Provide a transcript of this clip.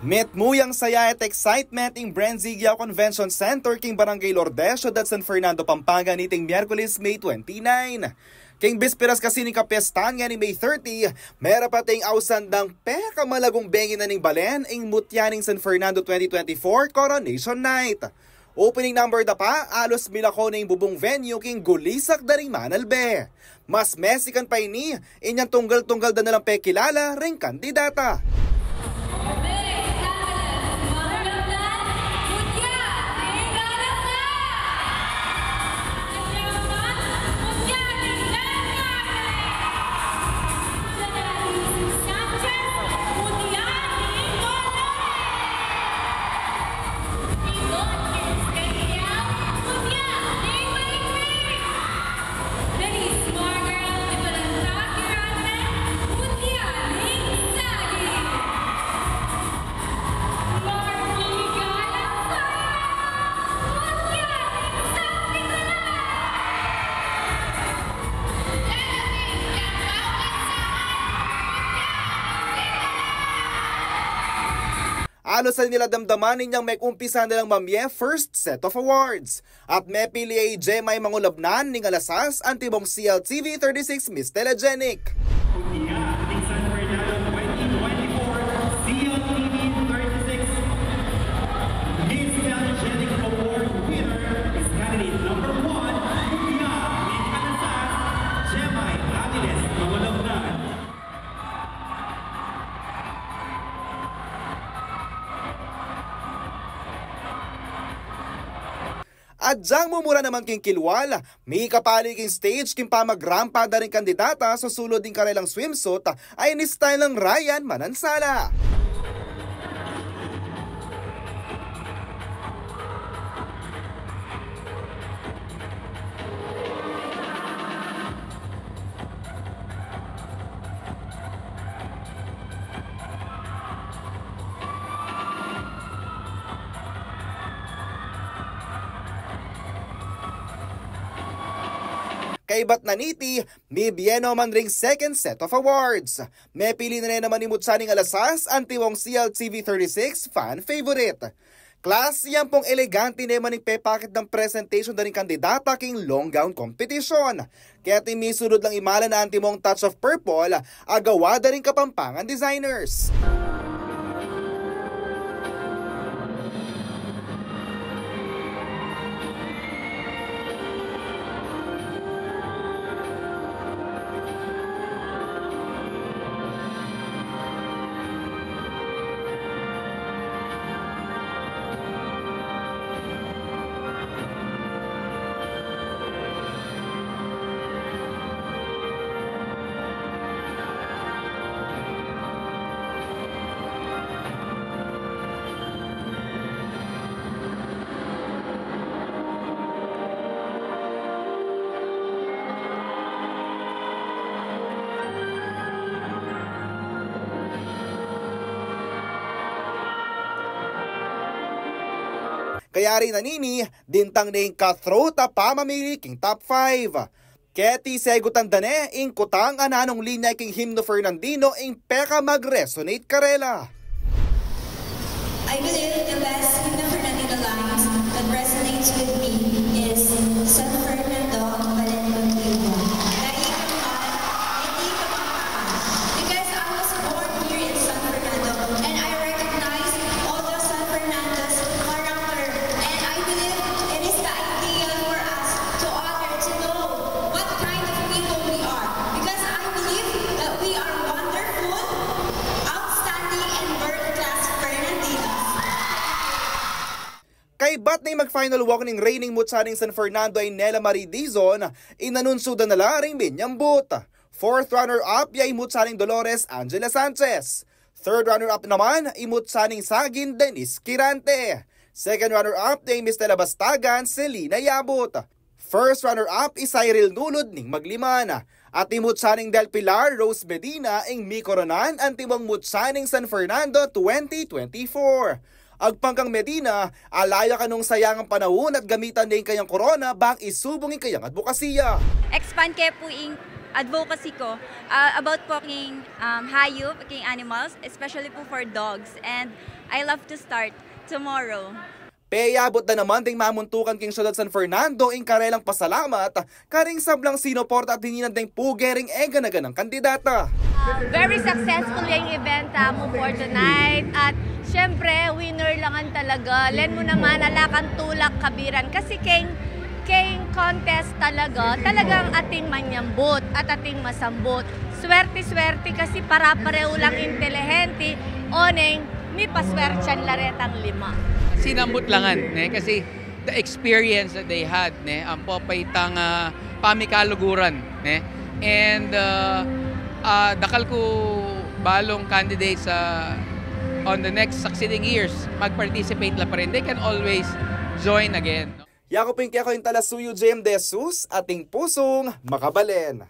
Metmuyang saya at excitement ng Brenzigao Convention Center king Barangay Lourdes, Ciudad San Fernando, Pampanga niting Miyerkules, May 29. King bisperas kasi ni kapestan nga ni May 30, mera pating ausandang pekamalagong bengin na ning balen ing Mutyaning San Fernando 2024 Coronation Night. Opening number da pa, alos milako na yung bubong venue king gulisak da ring manalbe. Mas Mexican pa ini, inyang tunggal-tunggal da nalang pekilala ring kandidata. Alos sa nila damdaman ninyang may kumpisa nilang mamye first set of awards. At may pili ay Jemay Mangulabnan ning alasas antibong CLTV 36 Miss Telegenic. At diyang mumura naman king kilwal, may kapali king stage king pamagrampa da rin kandidata sa sulod din karelang swimsuit ay ni style ng Ryan Manansala. Kay Bat Naniti, may biyeno man ring second set of awards. May pili na rin naman ni Mutsaning alasas antiwong CLTV 36 fan favorite. Class, yan pong elegante naman ng pepakit ng presentation na rin kandidata king long gown competition. Kaya timisunod lang imala na antimong touch of purple, agawa na rin Kapampangan designers. Kaya rin nanini, dintang na yung cutthroat pamamili king top 5. Keti segutan dane, ing kutang ananong linya king Himno Fernandino ing peka mag-resonate karela. I believe the best Himno Fernandino lines that resonates with me is San Fernando, Valenzuela. Because I was born here in San Fernando and I recognize all the San Fernando's character, and I believe it is the ideal for us to honor, to know what kind of people we are. Because I believe that we are wonderful, outstanding, and world-class Fernandinos. Kay Bat na nag-final walk ng reigning mutsaning San Fernando ay Nela Marie Dizon, inanunsuda na laring binyambut. Fourth runner-up ay mutsaning Dolores Angela Sanchez. Third runner-up naman ay mutsaning Sagin Dennis Quirante. Second runner-up ay Miss Tela Bastagan Selina Yabut. First runner-up is Cyril Nulod ning Magliman. At imutsaning Del Pilar Rose Medina ang mikoronan ang timong mutsaning San Fernando 2024. Agpangkang Medina, alaya ka nung sayang panahon at gamitan din kayang corona bang isubungin kayang advokasya. Expand kaya po yung advocacy ko about po king hayop, king animals, especially po for dogs. And I love to start tomorrow. Peyabot na naman ding mamuntukan king syudad San Fernando ing karelang pasalamat karing sablang sinuporta at hininan ding pugering eganaganang kandidata. Very successful yung event mo for tonight at syempre winner langan talaga. Len mo naman alakan tulak kabiran kasi king contest talagang ating manyambot at ating masambot. Swerte-swerte kasi para-pareho lang intelihente oneng may paswertyan laretang 5. Sinambot langan kasi the experience that they had ang papaytang pamikaluguran and dakal ko balong candidates on the next succeeding years mag-participate la pa rin. They can always join again. Yakupin kaya ko yung Talasuyo JM De Jesus, ating pusong makabalen.